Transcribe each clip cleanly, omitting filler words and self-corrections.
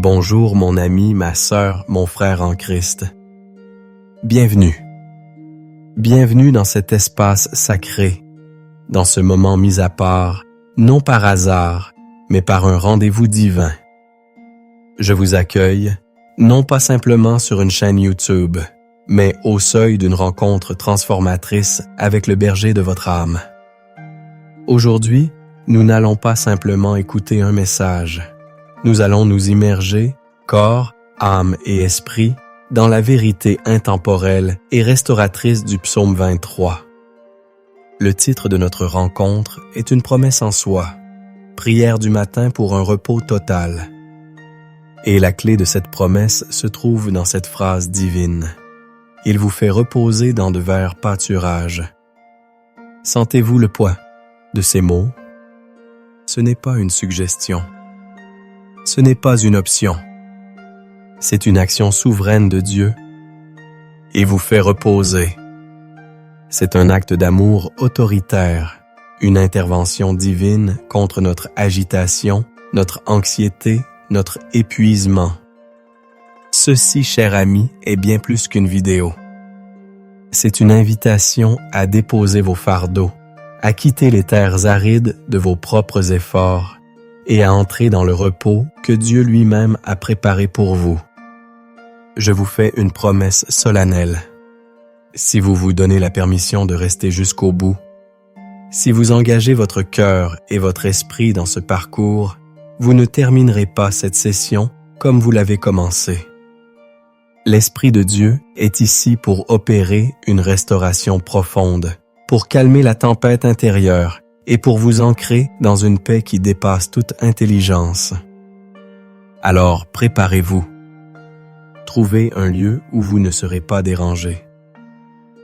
Bonjour mon ami, ma sœur, mon frère en Christ. Bienvenue. Bienvenue dans cet espace sacré, dans ce moment mis à part, non par hasard, mais par un rendez-vous divin. Je vous accueille, non pas simplement sur une chaîne YouTube, mais au seuil d'une rencontre transformatrice avec le berger de votre âme. Aujourd'hui, nous n'allons pas simplement écouter un message. Nous allons nous immerger, corps, âme et esprit, dans la vérité intemporelle et restauratrice du psaume 23. Le titre de notre rencontre est une promesse en soi, prière du matin pour un repos total. Et la clé de cette promesse se trouve dans cette phrase divine. Il vous fait reposer dans de verts pâturages. Sentez-vous le poids de ces mots? Ce n'est pas une suggestion. Ce n'est pas une option. C'est une action souveraine de Dieu. Il vous fait reposer. C'est un acte d'amour autoritaire, une intervention divine contre notre agitation, notre anxiété, notre épuisement. Ceci, cher ami, est bien plus qu'une vidéo. C'est une invitation à déposer vos fardeaux, à quitter les terres arides de vos propres efforts et à entrer dans le repos que Dieu lui-même a préparé pour vous. Je vous fais une promesse solennelle. Si vous vous donnez la permission de rester jusqu'au bout, si vous engagez votre cœur et votre esprit dans ce parcours, vous ne terminerez pas cette session comme vous l'avez commencé. L'Esprit de Dieu est ici pour opérer une restauration profonde, pour calmer la tempête intérieure et pour vous ancrer dans une paix qui dépasse toute intelligence. Alors préparez-vous. Trouvez un lieu où vous ne serez pas dérangé.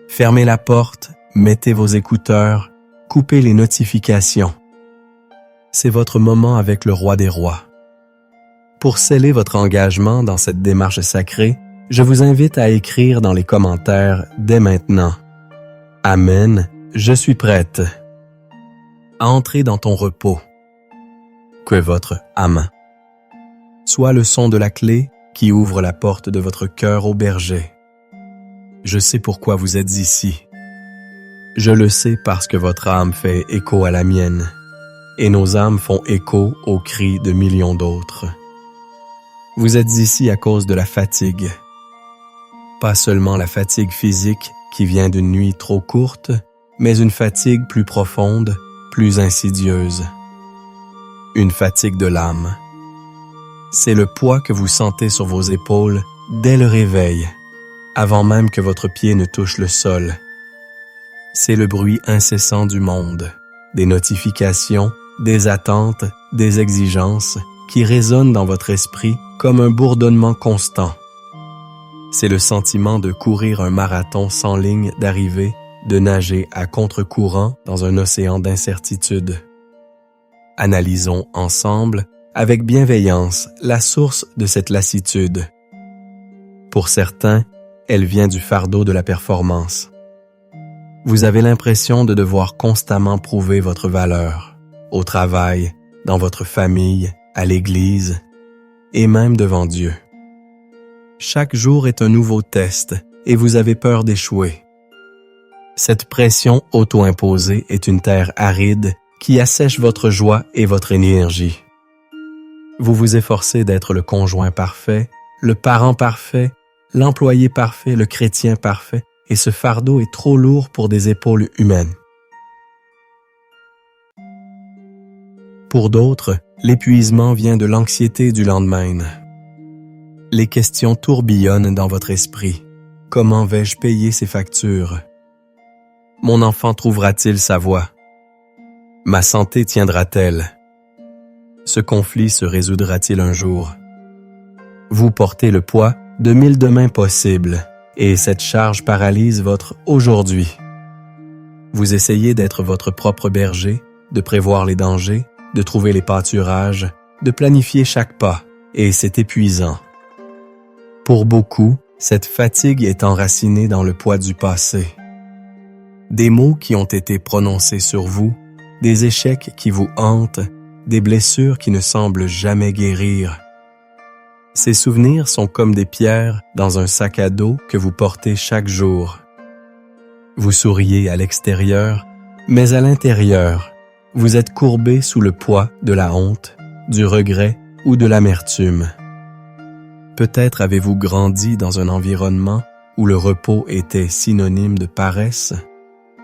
Fermez la porte, mettez vos écouteurs, coupez les notifications. C'est votre moment avec le Roi des Rois. Pour sceller votre engagement dans cette démarche sacrée, je vous invite à écrire dans les commentaires dès maintenant. Amen, je suis prête. À entrer dans ton repos. Que votre âme soit le son de la clé qui ouvre la porte de votre cœur au berger. Je sais pourquoi vous êtes ici. Je le sais parce que votre âme fait écho à la mienne, et nos âmes font écho aux cris de millions d'autres. Vous êtes ici à cause de la fatigue. Pas seulement la fatigue physique qui vient d'une nuit trop courte, mais une fatigue plus profonde, plus insidieuse. Une fatigue de l'âme. C'est le poids que vous sentez sur vos épaules dès le réveil, avant même que votre pied ne touche le sol. C'est le bruit incessant du monde, des notifications, des attentes, des exigences qui résonnent dans votre esprit comme un bourdonnement constant. C'est le sentiment de courir un marathon sans ligne d'arrivée, de nager à contre-courant dans un océan d'incertitude. Analysons ensemble, avec bienveillance, la source de cette lassitude. Pour certains, elle vient du fardeau de la performance. Vous avez l'impression de devoir constamment prouver votre valeur, au travail, dans votre famille, à l'église, et même devant Dieu. Chaque jour est un nouveau test, et vous avez peur d'échouer. Cette pression auto-imposée est une terre aride qui assèche votre joie et votre énergie. Vous vous efforcez d'être le conjoint parfait, le parent parfait, l'employé parfait, le chrétien parfait, et ce fardeau est trop lourd pour des épaules humaines. Pour d'autres, l'épuisement vient de l'anxiété du lendemain. Les questions tourbillonnent dans votre esprit. Comment vais-je payer ces factures? Mon enfant trouvera-t-il sa voie? Ma santé tiendra-t-elle? Ce conflit se résoudra-t-il un jour? Vous portez le poids de 1000 demain possibles, et cette charge paralyse votre aujourd'hui. Vous essayez d'être votre propre berger, de prévoir les dangers, de trouver les pâturages, de planifier chaque pas, et c'est épuisant. Pour beaucoup, cette fatigue est enracinée dans le poids du passé. Des mots qui ont été prononcés sur vous, des échecs qui vous hantent, des blessures qui ne semblent jamais guérir. Ces souvenirs sont comme des pierres dans un sac à dos que vous portez chaque jour. Vous souriez à l'extérieur, mais à l'intérieur, vous êtes courbé sous le poids de la honte, du regret ou de l'amertume. Peut-être avez-vous grandi dans un environnement où le repos était synonyme de paresse,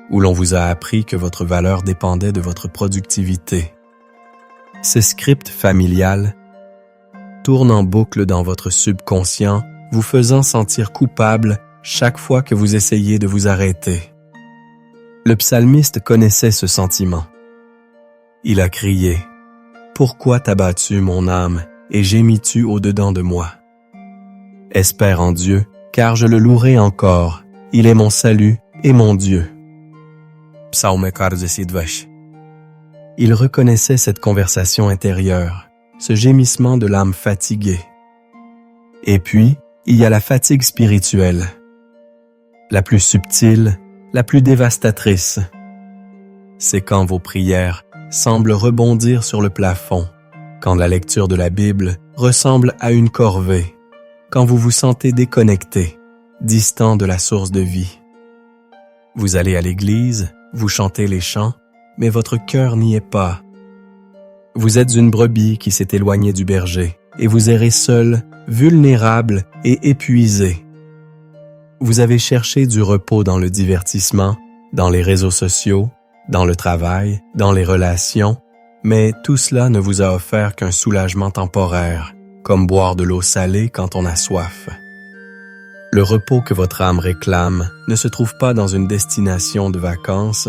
où l'on vous a appris que votre valeur dépendait de votre productivité. Ce script familial tourne en boucle dans votre subconscient, vous faisant sentir coupable chaque fois que vous essayez de vous arrêter. Le psalmiste connaissait ce sentiment. Il a crié « Pourquoi t'as-tu mon âme et gémis-tu au-dedans de moi? Espère en Dieu, car je le louerai encore. Il est mon salut et mon Dieu. » Psaume 42. Il reconnaissait cette conversation intérieure, ce gémissement de l'âme fatiguée. Et puis, il y a la fatigue spirituelle, la plus subtile, la plus dévastatrice. C'est quand vos prières semblent rebondir sur le plafond, quand la lecture de la Bible ressemble à une corvée, quand vous vous sentez déconnecté, distant de la source de vie. Vous allez à l'église, vous chantez les chants, mais votre cœur n'y est pas. Vous êtes une brebis qui s'est éloignée du berger et vous errez seul, vulnérable et épuisé. Vous avez cherché du repos dans le divertissement, dans les réseaux sociaux, dans le travail, dans les relations, mais tout cela ne vous a offert qu'un soulagement temporaire, comme boire de l'eau salée quand on a soif. Le repos que votre âme réclame ne se trouve pas dans une destination de vacances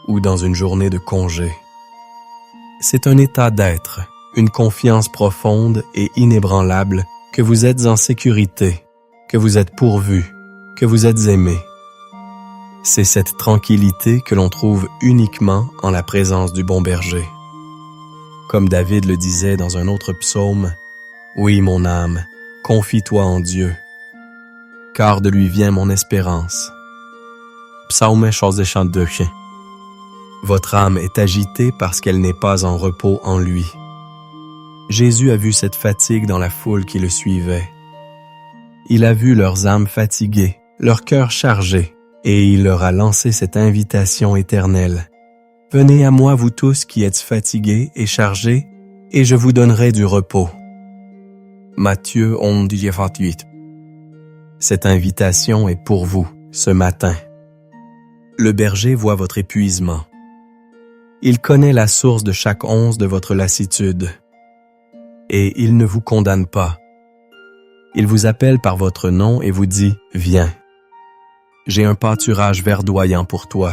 ou dans une journée de congé. C'est un état d'être, une confiance profonde et inébranlable que vous êtes en sécurité, que vous êtes pourvu, que vous êtes aimé. C'est cette tranquillité que l'on trouve uniquement en la présence du bon berger. Comme David le disait dans un autre psaume, « Oui, mon âme, confie-toi en Dieu, car de lui vient mon espérance. » Psaume 62. Votre âme est agitée parce qu'elle n'est pas en repos en lui. Jésus a vu cette fatigue dans la foule qui le suivait. Il a vu leurs âmes fatiguées, leur cœur chargé, et il leur a lancé cette invitation éternelle. « Venez à moi, vous tous qui êtes fatigués et chargés, et je vous donnerai du repos. » Matthieu 11:28. Cette invitation est pour vous, ce matin. Le berger voit votre épuisement. Il connaît la source de chaque once de votre lassitude. Et il ne vous condamne pas. Il vous appelle par votre nom et vous dit « Viens. J'ai un pâturage verdoyant pour toi.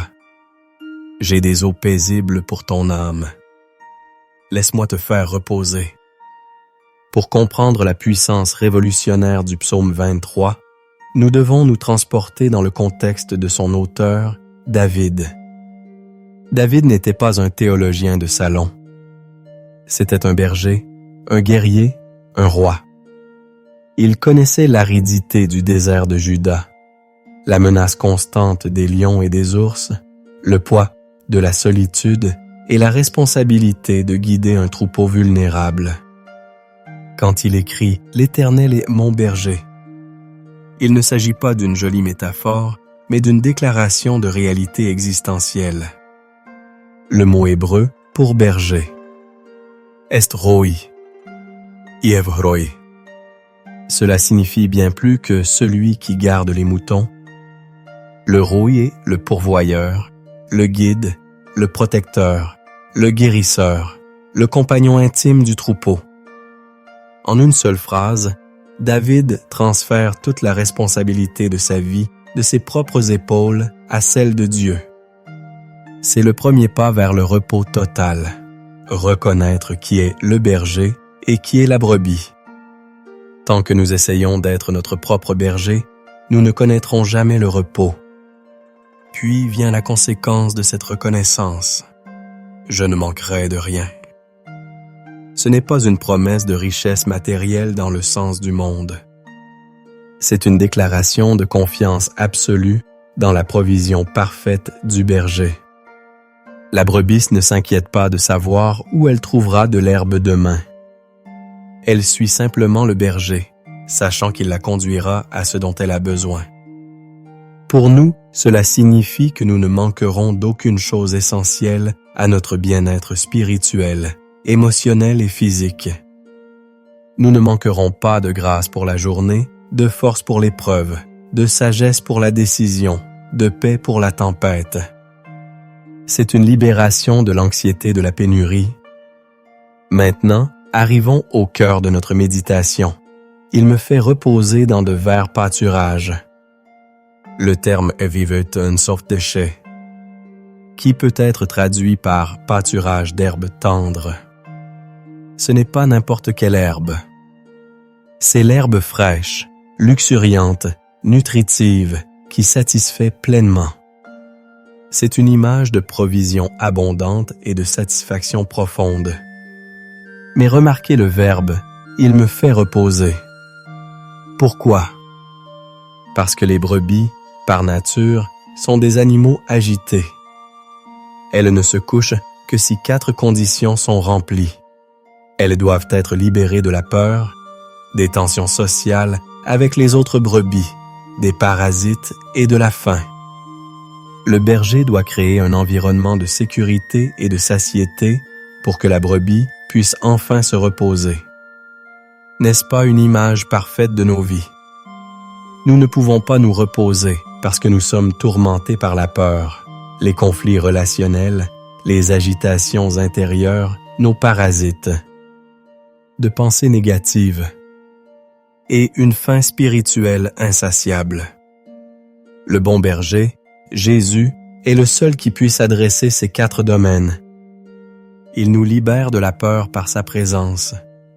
J'ai des eaux paisibles pour ton âme. Laisse-moi te faire reposer. » Pour comprendre la puissance révolutionnaire du psaume 23, nous devons nous transporter dans le contexte de son auteur, David. David n'était pas un théologien de salon. C'était un berger, un guerrier, un roi. Il connaissait l'aridité du désert de Juda, la menace constante des lions et des ours, le poids de la solitude et la responsabilité de guider un troupeau vulnérable. Quand il écrit « L'Éternel est mon berger », il ne s'agit pas d'une jolie métaphore, mais d'une déclaration de réalité existentielle. Le mot hébreu pour berger. Est roi. Iev roi. Cela signifie bien plus que celui qui garde les moutons. Le roi est le pourvoyeur, le guide, le protecteur, le guérisseur, le compagnon intime du troupeau. En une seule phrase, David transfère toute la responsabilité de sa vie de ses propres épaules à celle de Dieu. C'est le premier pas vers le repos total, reconnaître qui est le berger et qui est la brebis. Tant que nous essayons d'être notre propre berger, nous ne connaîtrons jamais le repos. Puis vient la conséquence de cette reconnaissance. Je ne manquerai de rien. Ce n'est pas une promesse de richesse matérielle dans le sens du monde. C'est une déclaration de confiance absolue dans la provision parfaite du berger. La brebis ne s'inquiète pas de savoir où elle trouvera de l'herbe demain. Elle suit simplement le berger, sachant qu'il la conduira à ce dont elle a besoin. Pour nous, cela signifie que nous ne manquerons d'aucune chose essentielle à notre bien-être spirituel, émotionnel et physique. Nous ne manquerons pas de grâce pour la journée, de force pour l'épreuve, de sagesse pour la décision, de paix pour la tempête. C'est une libération de l'anxiété de la pénurie. Maintenant, arrivons au cœur de notre méditation. Il me fait reposer dans de verts pâturages. Le terme Evivet un soft déchet, qui peut être traduit par pâturage d'herbes tendres. Ce n'est pas n'importe quelle herbe. C'est l'herbe fraîche, luxuriante, nutritive, qui satisfait pleinement. C'est une image de provision abondante et de satisfaction profonde. Mais remarquez le verbe « il me fait reposer ». Pourquoi? Parce que les brebis, par nature, sont des animaux agités. Elles ne se couchent que si 4 conditions sont remplies. Elles doivent être libérées de la peur, des tensions sociales avec les autres brebis, des parasites et de la faim. Le berger doit créer un environnement de sécurité et de satiété pour que la brebis puisse enfin se reposer. N'est-ce pas une image parfaite de nos vies? Nous ne pouvons pas nous reposer parce que nous sommes tourmentés par la peur, les conflits relationnels, les agitations intérieures, nos parasites, de pensées négatives et une faim spirituelle insatiable. Le bon berger, Jésus, est le seul qui puisse adresser ces 4 domaines. Il nous libère de la peur par sa présence.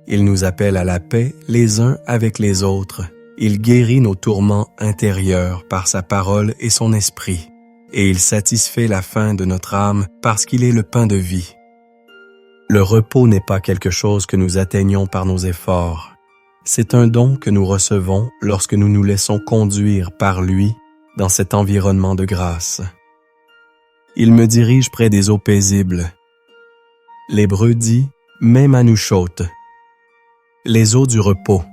Il nous appelle à la paix les uns avec les autres. Il guérit nos tourments intérieurs par sa parole et son esprit. Et il satisfait la faim de notre âme parce qu'il est le pain de vie. Le repos n'est pas quelque chose que nous atteignons par nos efforts. C'est un don que nous recevons lorsque nous nous laissons conduire par lui dans cet environnement de grâce. Il me dirige près des eaux paisibles. L'Hébreu dit « même à nous chôtes », les eaux du repos.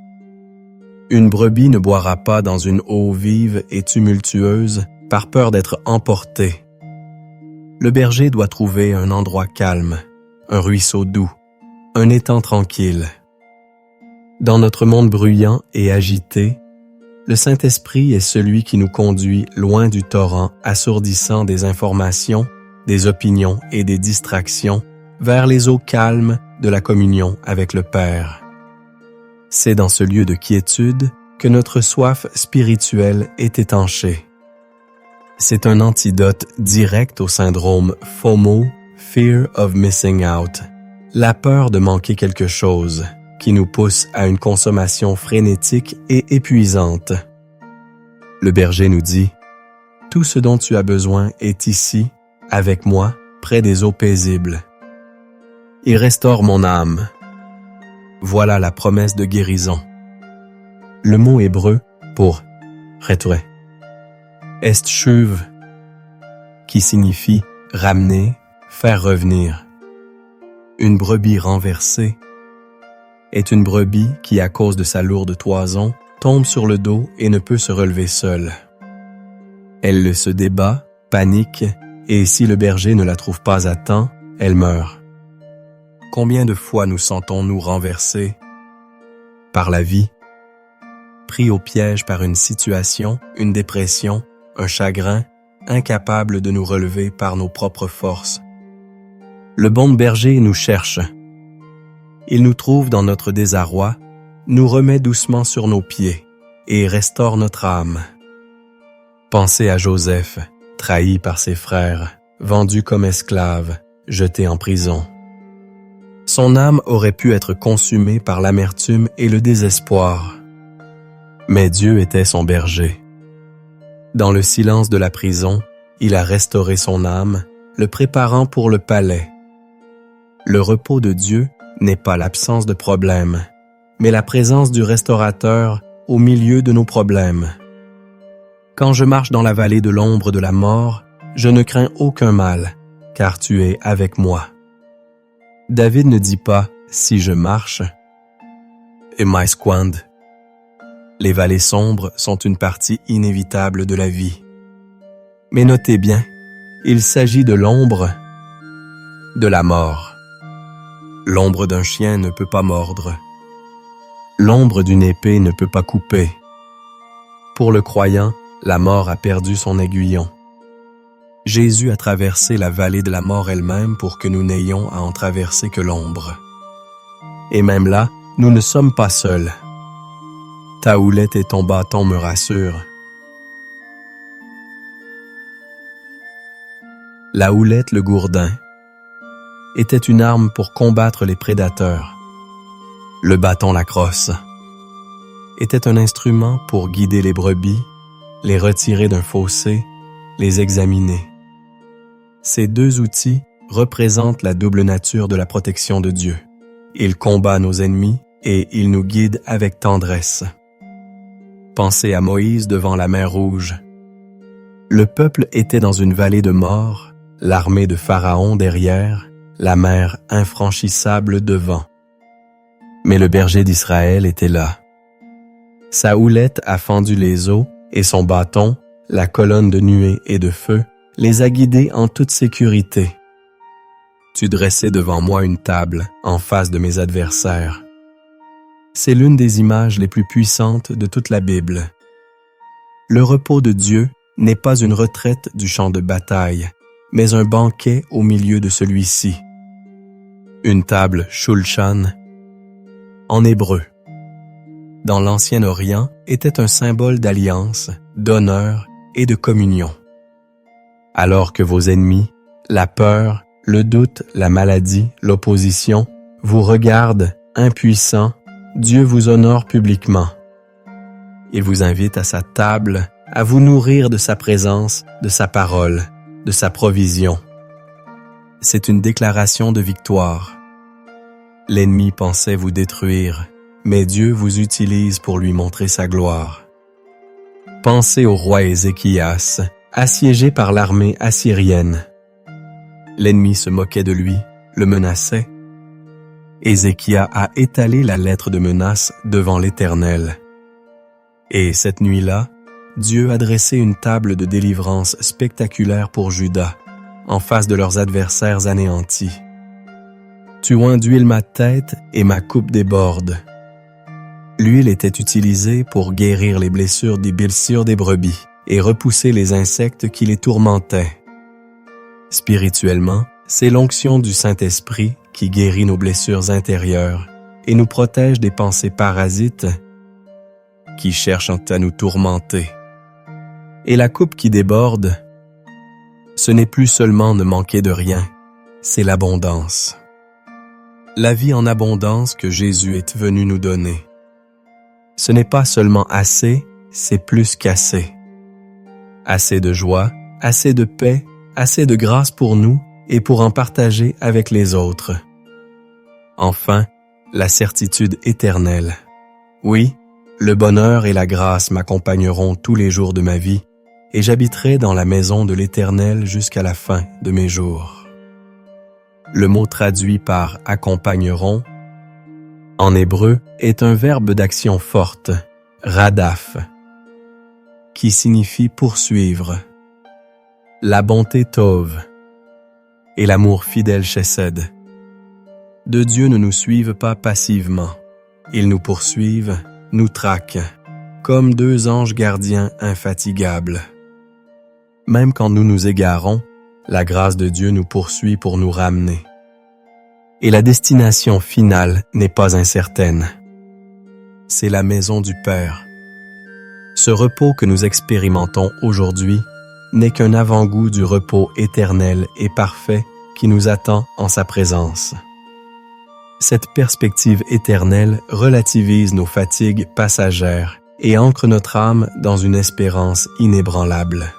Une brebis ne boira pas dans une eau vive et tumultueuse par peur d'être emportée. Le berger doit trouver un endroit calme, un ruisseau doux, un étang tranquille. Dans notre monde bruyant et agité, le Saint-Esprit est celui qui nous conduit loin du torrent assourdissant des informations, des opinions et des distractions vers les eaux calmes de la communion avec le Père. C'est dans ce lieu de quiétude que notre soif spirituelle est étanchée. C'est un antidote direct au syndrome FOMO, Fear of Missing Out, la peur de manquer quelque chose, qui nous pousse à une consommation frénétique et épuisante. Le berger nous dit « Tout ce dont tu as besoin est ici, avec moi, près des eaux paisibles. Il restaure mon âme. » Voilà la promesse de guérison. Le mot hébreu pour « retourer » est shuv, qui signifie « ramener », « faire revenir ». Une brebis renversée est une brebis qui, à cause de sa lourde toison, tombe sur le dos et ne peut se relever seule. Elle se débat, panique, et si le berger ne la trouve pas à temps, elle meurt. Combien de fois nous sentons-nous renversés par la vie, pris au piège par une situation, une dépression, un chagrin, incapables de nous relever par nos propres forces. Le bon berger nous cherche. Il nous trouve dans notre désarroi, nous remet doucement sur nos pieds et restaure notre âme. Pensez à Joseph, trahi par ses frères, vendu comme esclave, jeté en prison. Son âme aurait pu être consumée par l'amertume et le désespoir. Mais Dieu était son berger. Dans le silence de la prison, il a restauré son âme, le préparant pour le palais. Le repos de Dieu n'est pas l'absence de problèmes, mais la présence du restaurateur au milieu de nos problèmes. Quand je marche dans la vallée de l'ombre de la mort, je ne crains aucun mal, car tu es avec moi. David ne dit pas « si je marche » et « mais squand », Les vallées sombres sont une partie inévitable de la vie. Mais notez bien, il s'agit de l'ombre de la mort. L'ombre d'un chien ne peut pas mordre. L'ombre d'une épée ne peut pas couper. Pour le croyant, la mort a perdu son aiguillon. Jésus a traversé la vallée de la mort elle-même pour que nous n'ayons à en traverser que l'ombre. Et même là, nous ne sommes pas seuls. Ta houlette et ton bâton me rassurent. La houlette, le gourdin, était une arme pour combattre les prédateurs. Le bâton, la crosse, était un instrument pour guider les brebis, les retirer d'un fossé, les examiner. Ces deux outils représentent la double nature de la protection de Dieu. Il combat nos ennemis et il nous guide avec tendresse. Pensez à Moïse devant la mer Rouge. Le peuple était dans une vallée de mort, l'armée de Pharaon derrière, la mer infranchissable devant. Mais le berger d'Israël était là. Sa houlette a fendu les eaux et son bâton, la colonne de nuée et de feu, les a guidés en toute sécurité. Tu dressais devant moi une table en face de mes adversaires. C'est l'une des images les plus puissantes de toute la Bible. Le repos de Dieu n'est pas une retraite du champ de bataille, mais un banquet au milieu de celui-ci. Une table shulchan, en hébreu, dans l'Ancien Orient, était un symbole d'alliance, d'honneur et de communion. Alors que vos ennemis, la peur, le doute, la maladie, l'opposition, vous regardent impuissants, Dieu vous honore publiquement. Il vous invite à sa table, à vous nourrir de sa présence, de sa parole, de sa provision. C'est une déclaration de victoire. L'ennemi pensait vous détruire, mais Dieu vous utilise pour lui montrer sa gloire. Pensez au roi Ézéchias, assiégé par l'armée assyrienne. L'ennemi se moquait de lui, le menaçait. Ézéchias a étalé la lettre de menace devant l'Éternel. Et cette nuit-là, Dieu a dressé une table de délivrance spectaculaire pour Juda, en face de leurs adversaires anéantis. Tu enduiles ma tête et ma coupe déborde. L'huile était utilisée pour guérir les blessures des blessures des brebis et repousser les insectes qui les tourmentaient. Spirituellement, c'est l'onction du Saint-Esprit qui guérit nos blessures intérieures et nous protège des pensées parasites qui cherchent à nous tourmenter. Et la coupe qui déborde, ce n'est plus seulement ne manquer de rien, c'est l'abondance. La vie en abondance que Jésus est venu nous donner. Ce n'est pas seulement assez, c'est plus qu'assez. Assez de joie, assez de paix, assez de grâce pour nous et pour en partager avec les autres. Enfin, la certitude éternelle. Oui, le bonheur et la grâce m'accompagneront tous les jours de ma vie et j'habiterai dans la maison de l'Éternel jusqu'à la fin de mes jours. Le mot traduit par « accompagneront » en hébreu est un verbe d'action forte, radaf, qui signifie poursuivre. La bonté tov et l'amour fidèle chesed. De Dieu ne nous suivent pas passivement. Ils nous poursuivent, nous traquent, comme deux anges gardiens infatigables. Même quand nous nous égarons, la grâce de Dieu nous poursuit pour nous ramener. Et la destination finale n'est pas incertaine. C'est la maison du Père. Ce repos que nous expérimentons aujourd'hui n'est qu'un avant-goût du repos éternel et parfait qui nous attend en sa présence. Cette perspective éternelle relativise nos fatigues passagères et ancre notre âme dans une espérance inébranlable.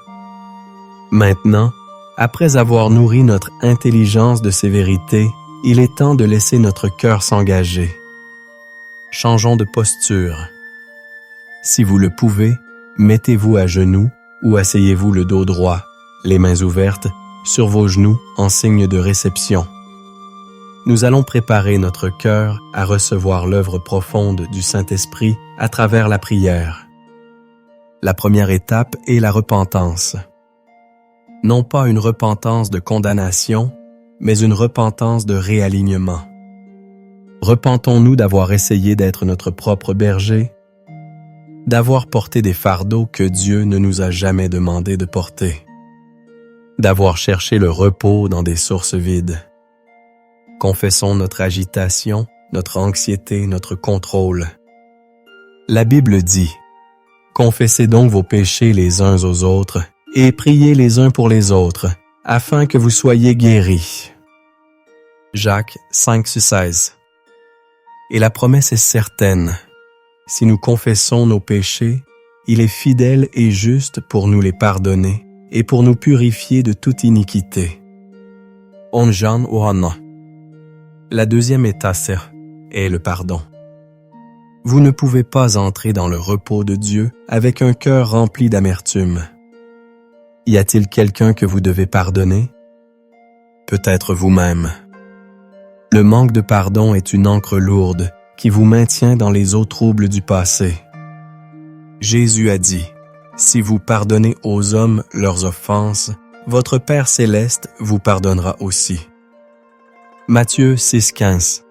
Maintenant, après avoir nourri notre intelligence de ces vérités, il est temps de laisser notre cœur s'engager. Changeons de posture. Si vous le pouvez, mettez-vous à genoux ou asseyez-vous le dos droit, les mains ouvertes, sur vos genoux en signe de réception. nous allons préparer notre cœur à recevoir l'œuvre profonde du Saint-Esprit à travers la prière. La première étape est la repentance. Non pas une repentance de condamnation, mais une repentance de réalignement. Repentons-nous d'avoir essayé d'être notre propre berger, d'avoir porté des fardeaux que Dieu ne nous a jamais demandé de porter, d'avoir cherché le repos dans des sources vides. Confessons notre agitation, notre anxiété, notre contrôle. La Bible dit « Confessez donc vos péchés les uns aux autres et priez les uns pour les autres, afin que vous soyez guéris. » Jacques 5:16. Et la promesse est certaine. Si nous confessons nos péchés, il est fidèle et juste pour nous les pardonner et pour nous purifier de toute iniquité. On Jan Oana. La deuxième étape est le pardon. Vous ne pouvez pas entrer dans le repos de Dieu avec un cœur rempli d'amertume. Y a-t-il quelqu'un que vous devez pardonner? Peut-être vous-même. Le manque de pardon est une ancre lourde qui vous maintient dans les eaux troubles du passé. Jésus a dit, « Si vous pardonnez aux hommes leurs offenses, votre Père céleste vous pardonnera aussi. » Matthieu 6:15.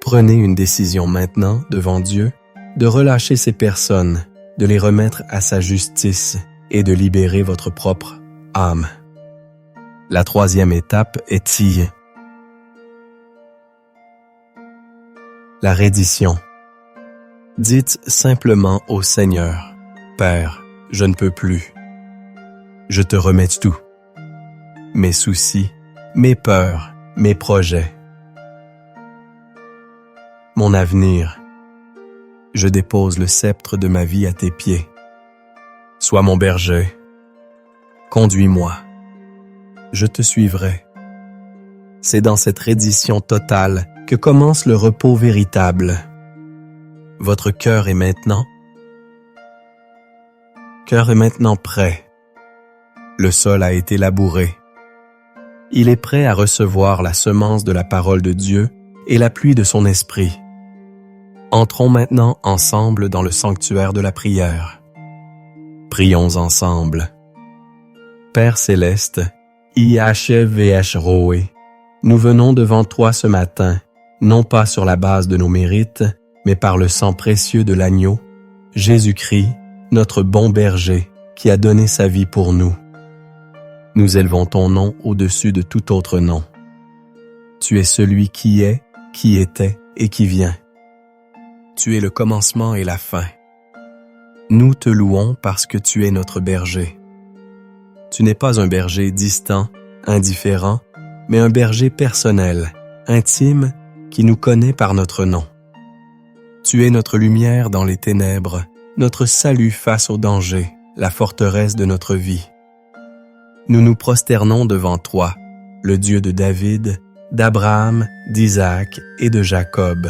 Prenez une décision maintenant devant Dieu de relâcher ces personnes, de les remettre à sa justice et de libérer votre propre âme. La troisième étape est la reddition. Dites simplement au Seigneur, « Père, je ne peux plus. Je te remets tout. Mes soucis, mes peurs, mes projets. Mon avenir. Je dépose le sceptre de ma vie à tes pieds. Sois mon berger. Conduis-moi. Je te suivrai. » C'est dans cette reddition totale que commence le repos véritable. Votre cœur est maintenant prêt. Le sol a été labouré. Il est prêt à recevoir la semence de la parole de Dieu et la pluie de son esprit. Entrons maintenant ensemble dans le sanctuaire de la prière. Prions ensemble. Père céleste, IHVH Roé, nous venons devant toi ce matin, non pas sur la base de nos mérites, mais par le sang précieux de l'agneau, Jésus-Christ, notre bon berger, qui a donné sa vie pour nous. Nous élevons ton nom au-dessus de tout autre nom. Tu es celui qui est, qui était et qui vient. Tu es le commencement et la fin. Nous te louons parce que tu es notre berger. Tu n'es pas un berger distant, indifférent, mais un berger personnel, intime, qui nous connaît par notre nom. Tu es notre lumière dans les ténèbres, notre salut face au danger, la forteresse de notre vie. Nous nous prosternons devant toi, le Dieu de David, d'Abraham, d'Isaac et de Jacob.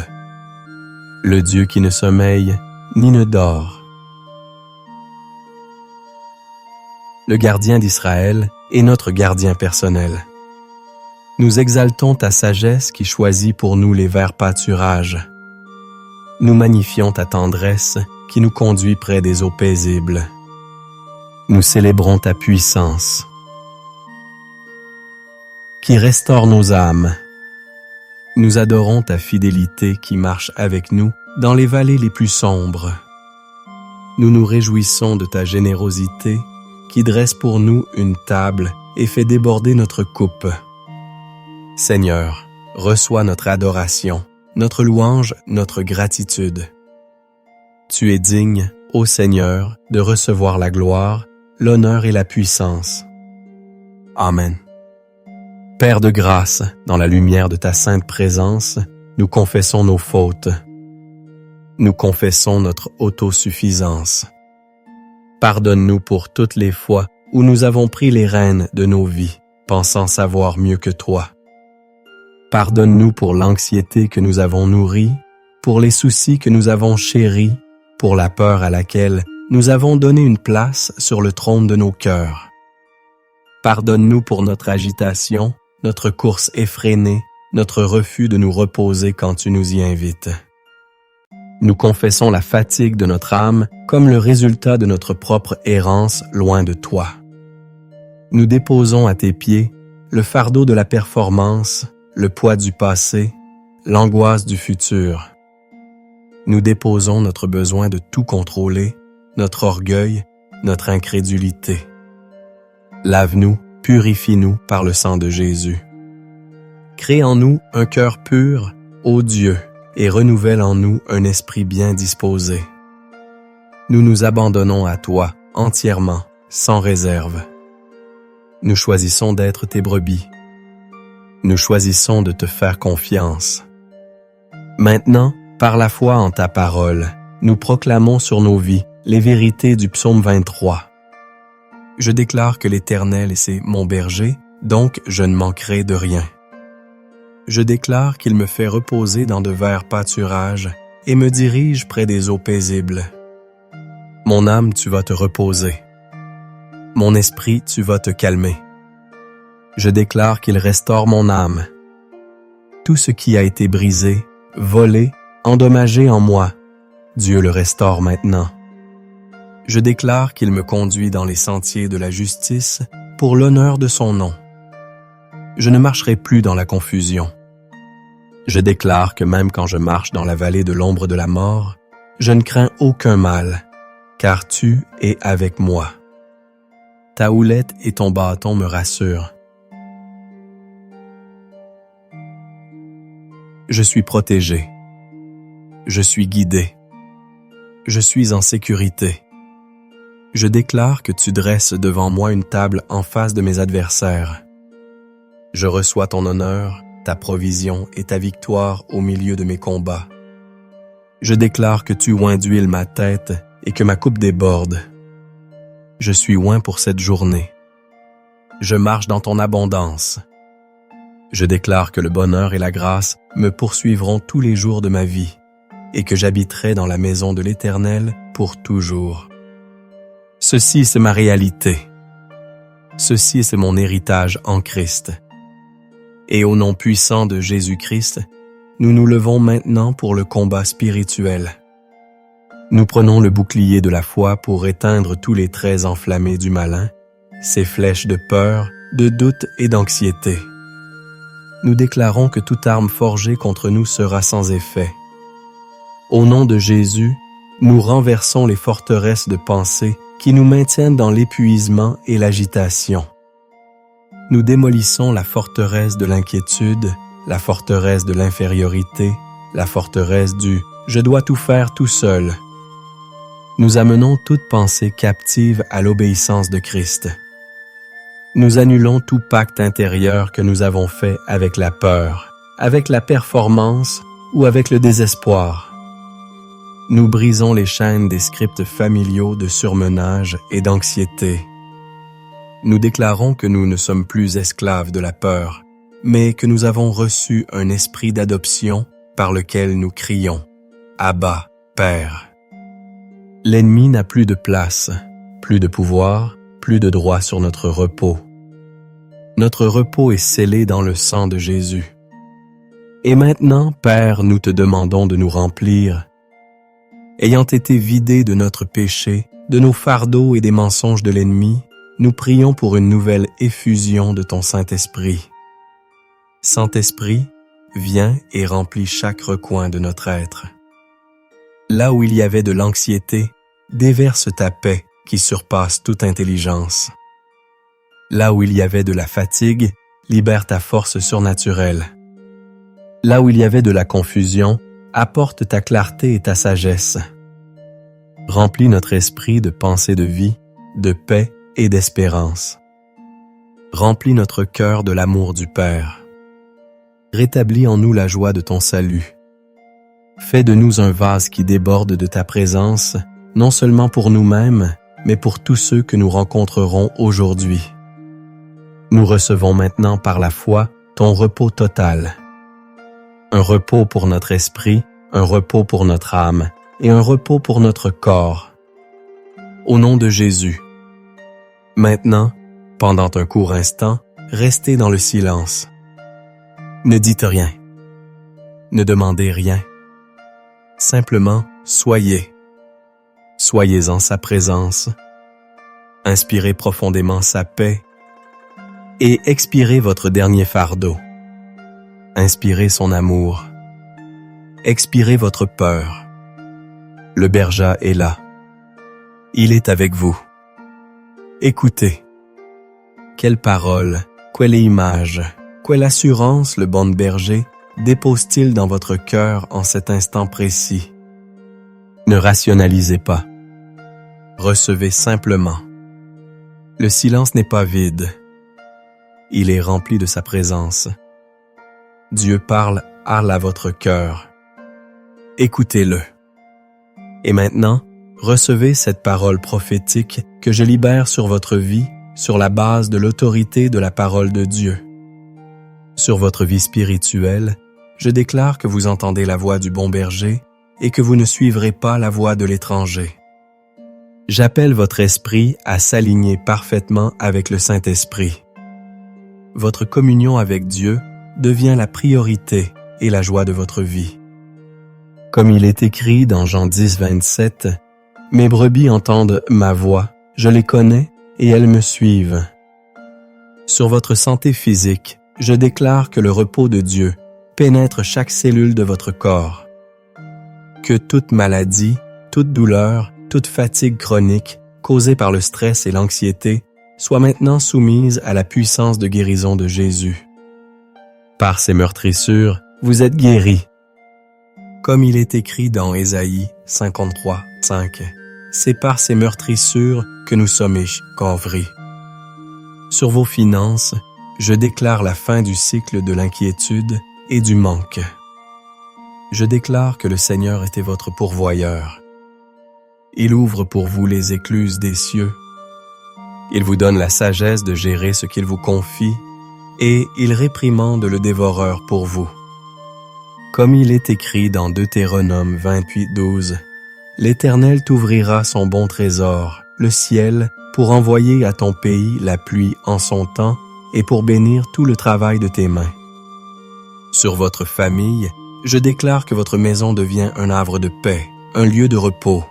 Le Dieu qui ne sommeille ni ne dort. Le gardien d'Israël est notre gardien personnel. Nous exaltons ta sagesse qui choisit pour nous les verts pâturages. Nous magnifions ta tendresse qui nous conduit près des eaux paisibles. Nous célébrons ta puissance qui restaure nos âmes. Nous adorons ta fidélité qui marche avec nous dans les vallées les plus sombres. Nous nous réjouissons de ta générosité qui dresse pour nous une table et fait déborder notre coupe. Seigneur, reçois notre adoration, notre louange, notre gratitude. Tu es digne, ô Seigneur, de recevoir la gloire, l'honneur et la puissance. Amen. Père de grâce, dans la lumière de ta sainte présence, nous confessons nos fautes. Nous confessons notre autosuffisance. Pardonne-nous pour toutes les fois où nous avons pris les rênes de nos vies, pensant savoir mieux que toi. Pardonne-nous pour l'anxiété que nous avons nourrie, pour les soucis que nous avons chéris, pour la peur à laquelle nous avons donné une place sur le trône de nos cœurs. Pardonne-nous pour notre agitation, notre course effrénée, notre refus de nous reposer quand tu nous y invites. Nous confessons la fatigue de notre âme comme le résultat de notre propre errance loin de toi. Nous déposons à tes pieds le fardeau de la performance, le poids du passé, l'angoisse du futur. Nous déposons notre besoin de tout contrôler, notre orgueil, notre incrédulité. Lave-nous, purifie-nous par le sang de Jésus. Crée en nous un cœur pur, ô Dieu, et renouvelle en nous un esprit bien disposé. Nous nous abandonnons à toi entièrement, sans réserve. Nous choisissons d'être tes brebis. Nous choisissons de te faire confiance. Maintenant, par la foi en ta parole, nous proclamons sur nos vies les vérités du psaume 23. Je déclare que l'Éternel est mon berger, donc je ne manquerai de rien. Je déclare qu'il me fait reposer dans de verts pâturages et me dirige près des eaux paisibles. Mon âme, tu vas te reposer. Mon esprit, tu vas te calmer. Je déclare qu'il restaure mon âme. Tout ce qui a été brisé, volé, endommagé en moi, Dieu le restaure maintenant. Je déclare qu'il me conduit dans les sentiers de la justice pour l'honneur de son nom. Je ne marcherai plus dans la confusion. Je déclare que même quand je marche dans la vallée de l'ombre de la mort, je ne crains aucun mal, car tu es avec moi. Ta houlette et ton bâton me rassurent. Je suis protégé. Je suis guidé. Je suis en sécurité. Je déclare que tu dresses devant moi une table en face de mes adversaires. Je reçois ton honneur, ta provision et ta victoire au milieu de mes combats. Je déclare que tu oins d'huile ma tête et que ma coupe déborde. Je suis oint pour cette journée. Je marche dans ton abondance. Je déclare que le bonheur et la grâce me poursuivront tous les jours de ma vie et que j'habiterai dans la maison de l'Éternel pour toujours. Ceci, c'est ma réalité. Ceci, c'est mon héritage en Christ. Et au nom puissant de Jésus-Christ, nous nous levons maintenant pour le combat spirituel. Nous prenons le bouclier de la foi pour éteindre tous les traits enflammés du malin, ses flèches de peur, de doute et d'anxiété. Nous déclarons que toute arme forgée contre nous sera sans effet. Au nom de Jésus, nous renversons les forteresses de pensée qui nous maintiennent dans l'épuisement et l'agitation. Nous démolissons la forteresse de l'inquiétude, la forteresse de l'infériorité, la forteresse du « je dois tout faire tout seul ». Nous amenons toute pensée captive à l'obéissance de Christ. Nous annulons tout pacte intérieur que nous avons fait avec la peur, avec la performance ou avec le désespoir. Nous brisons les chaînes des scripts familiaux de surmenage et d'anxiété. Nous déclarons que nous ne sommes plus esclaves de la peur, mais que nous avons reçu un esprit d'adoption par lequel nous crions « Abba, Père ». L'ennemi n'a plus de place, plus de pouvoir, plus de droit sur notre repos. Notre repos est scellé dans le sang de Jésus. Et maintenant, Père, nous te demandons de nous remplir. Ayant été vidés de notre péché, de nos fardeaux et des mensonges de l'ennemi, nous prions pour une nouvelle effusion de ton Saint-Esprit. Saint-Esprit, viens et remplis chaque recoin de notre être. Là où il y avait de l'anxiété, déverse ta paix qui surpasse toute intelligence. Là où il y avait de la fatigue, libère ta force surnaturelle. Là où il y avait de la confusion, apporte ta clarté et ta sagesse. Remplis notre esprit de pensées de vie, de paix et d'espérance. Remplis notre cœur de l'amour du Père. Rétablis en nous la joie de ton salut. Fais de nous un vase qui déborde de ta présence, non seulement pour nous-mêmes, mais pour tous ceux que nous rencontrerons aujourd'hui. Nous recevons maintenant par la foi ton repos total. Un repos pour notre esprit, un repos pour notre âme et un repos pour notre corps. Au nom de Jésus. Maintenant, pendant un court instant, restez dans le silence. Ne dites rien. Ne demandez rien. Simplement, soyez. Soyez en sa présence. Inspirez profondément sa paix et expirez votre dernier fardeau. Inspirez son amour. Expirez votre peur. Le berger est là. Il est avec vous. Écoutez. Quelle parole, quelle image, quelle assurance le bon berger dépose-t-il dans votre cœur en cet instant précis? Ne rationalisez pas. Recevez simplement. Le silence n'est pas vide. Il est rempli de sa présence. Dieu parle à votre cœur. Écoutez-le. Et maintenant, recevez cette parole prophétique que je libère sur votre vie sur la base de l'autorité de la parole de Dieu. Sur votre vie spirituelle, je déclare que vous entendez la voix du bon berger et que vous ne suivrez pas la voix de l'étranger. J'appelle votre esprit à s'aligner parfaitement avec le Saint-Esprit. Votre communion avec Dieu devient la priorité et la joie de votre vie. Comme il est écrit dans Jean 10, 27, « Mes brebis entendent ma voix, je les connais et elles me suivent. » Sur votre santé physique, je déclare que le repos de Dieu pénètre chaque cellule de votre corps. Que toute maladie, toute douleur, toute fatigue chronique causée par le stress et l'anxiété soit maintenant soumise à la puissance de guérison de Jésus. Par ses meurtrissures, vous êtes guéris. Comme il est écrit dans Ésaïe 53, 5, « C'est par ses meurtrissures que nous sommes couvrés. » Sur vos finances, je déclare la fin du cycle de l'inquiétude et du manque. Je déclare que le Seigneur était votre pourvoyeur. Il ouvre pour vous les écluses des cieux. Il vous donne la sagesse de gérer ce qu'il vous confie et il réprimande le dévoreur pour vous. Comme il est écrit dans Deutéronome 28, 12, « L'Éternel t'ouvrira son bon trésor, le ciel, pour envoyer à ton pays la pluie en son temps et pour bénir tout le travail de tes mains. » Sur votre famille, je déclare que votre maison devient un havre de paix, un lieu de repos.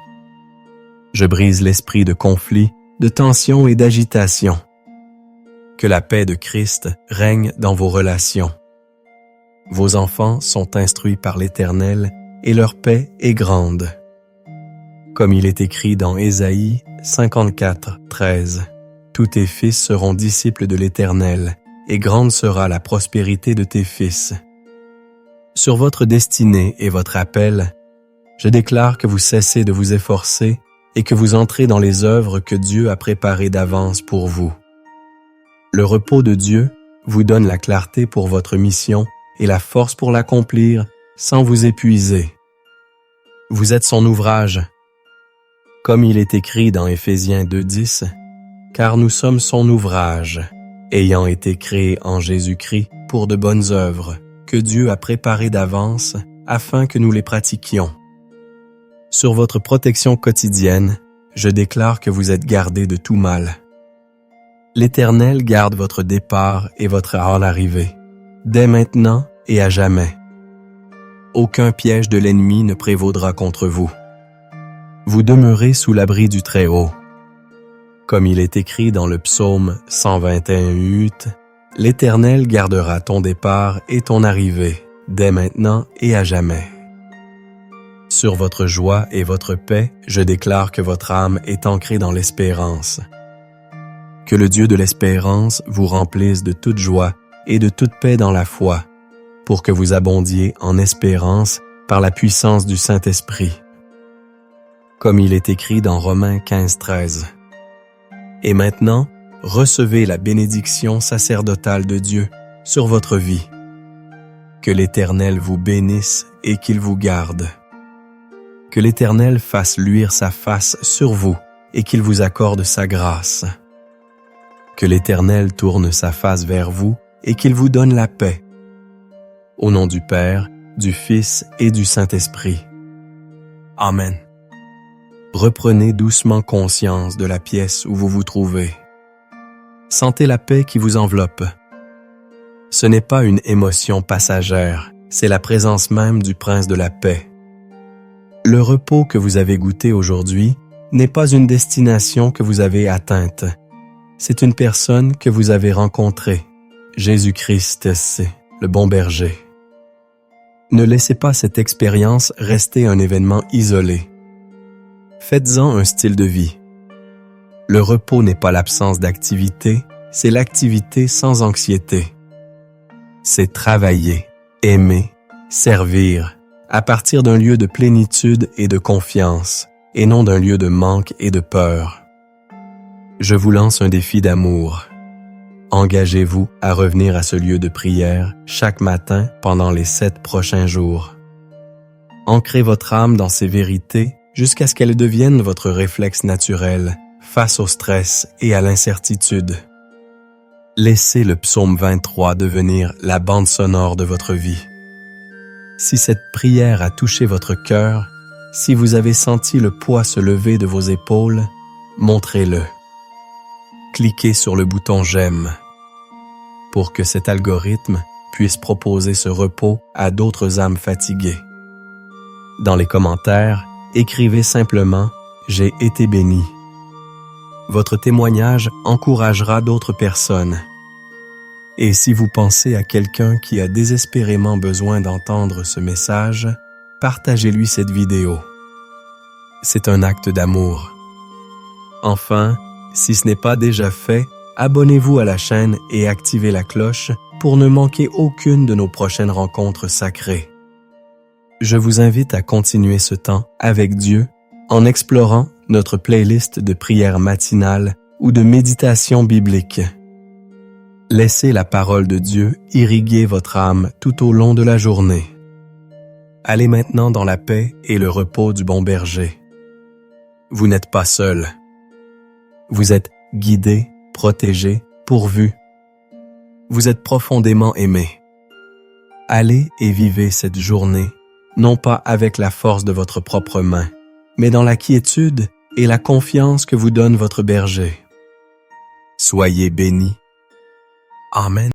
Je brise l'esprit de conflit, de tension et d'agitation. Que la paix de Christ règne dans vos relations. Vos enfants sont instruits par l'Éternel et leur paix est grande. Comme il est écrit dans Ésaïe 54, 13, « Tous tes fils seront disciples de l'Éternel, et grande sera la prospérité de tes fils. » Sur votre destinée et votre appel, je déclare que vous cessez de vous efforcer et que vous entrez dans les œuvres que Dieu a préparées d'avance pour vous. Le repos de Dieu vous donne la clarté pour votre mission et la force pour l'accomplir sans vous épuiser. Vous êtes son ouvrage. Comme il est écrit dans Éphésiens 2.10, « Car nous sommes son ouvrage, ayant été créés en Jésus-Christ pour de bonnes œuvres, que Dieu a préparées d'avance afin que nous les pratiquions. » Sur votre protection quotidienne, je déclare que vous êtes gardés de tout mal. L'Éternel garde votre départ et votre heure d'arrivée, dès maintenant et à jamais. Aucun piège de l'ennemi ne prévaudra contre vous. Vous demeurez sous l'abri du Très-Haut. Comme il est écrit dans le psaume 121:8, « L'Éternel gardera ton départ et ton arrivée, dès maintenant et à jamais. » Sur votre joie et votre paix, je déclare que votre âme est ancrée dans l'espérance. Que le Dieu de l'espérance vous remplisse de toute joie et de toute paix dans la foi, pour que vous abondiez en espérance par la puissance du Saint-Esprit. Comme il est écrit dans Romains 15:13. Et maintenant, recevez la bénédiction sacerdotale de Dieu sur votre vie. Que l'Éternel vous bénisse et qu'il vous garde. Que l'Éternel fasse luire sa face sur vous et qu'il vous accorde sa grâce. Que l'Éternel tourne sa face vers vous et qu'il vous donne la paix. Au nom du Père, du Fils et du Saint-Esprit. Amen. Reprenez doucement conscience de la pièce où vous vous trouvez. Sentez la paix qui vous enveloppe. Ce n'est pas une émotion passagère, c'est la présence même du Prince de la paix. Le repos que vous avez goûté aujourd'hui n'est pas une destination que vous avez atteinte. C'est une personne que vous avez rencontrée. Jésus-Christ, c'est le bon berger. Ne laissez pas cette expérience rester un événement isolé. Faites-en un style de vie. Le repos n'est pas l'absence d'activité, c'est l'activité sans anxiété. C'est travailler, aimer, servir, à partir d'un lieu de plénitude et de confiance, et non d'un lieu de manque et de peur. Je vous lance un défi d'amour. Engagez-vous à revenir à ce lieu de prière chaque matin pendant les 7 prochains jours. Ancrez votre âme dans ces vérités jusqu'à ce qu'elles deviennent votre réflexe naturel face au stress et à l'incertitude. Laissez le psaume 23 devenir la bande sonore de votre vie. Si cette prière a touché votre cœur, si vous avez senti le poids se lever de vos épaules, montrez-le. Cliquez sur le bouton « J'aime » pour que cet algorithme puisse proposer ce repos à d'autres âmes fatiguées. Dans les commentaires, écrivez simplement « J'ai été béni ». Votre témoignage encouragera d'autres personnes. Et si vous pensez à quelqu'un qui a désespérément besoin d'entendre ce message, partagez-lui cette vidéo. C'est un acte d'amour. Enfin, si ce n'est pas déjà fait, abonnez-vous à la chaîne et activez la cloche pour ne manquer aucune de nos prochaines rencontres sacrées. Je vous invite à continuer ce temps avec Dieu en explorant notre playlist de prières matinales ou de méditation biblique. Laissez la parole de Dieu irriguer votre âme tout au long de la journée. Allez maintenant dans la paix et le repos du bon berger. Vous n'êtes pas seul. Vous êtes guidé, protégé, pourvu. Vous êtes profondément aimé. Allez et vivez cette journée, non pas avec la force de votre propre main, mais dans la quiétude et la confiance que vous donne votre berger. Soyez bénis. Amen.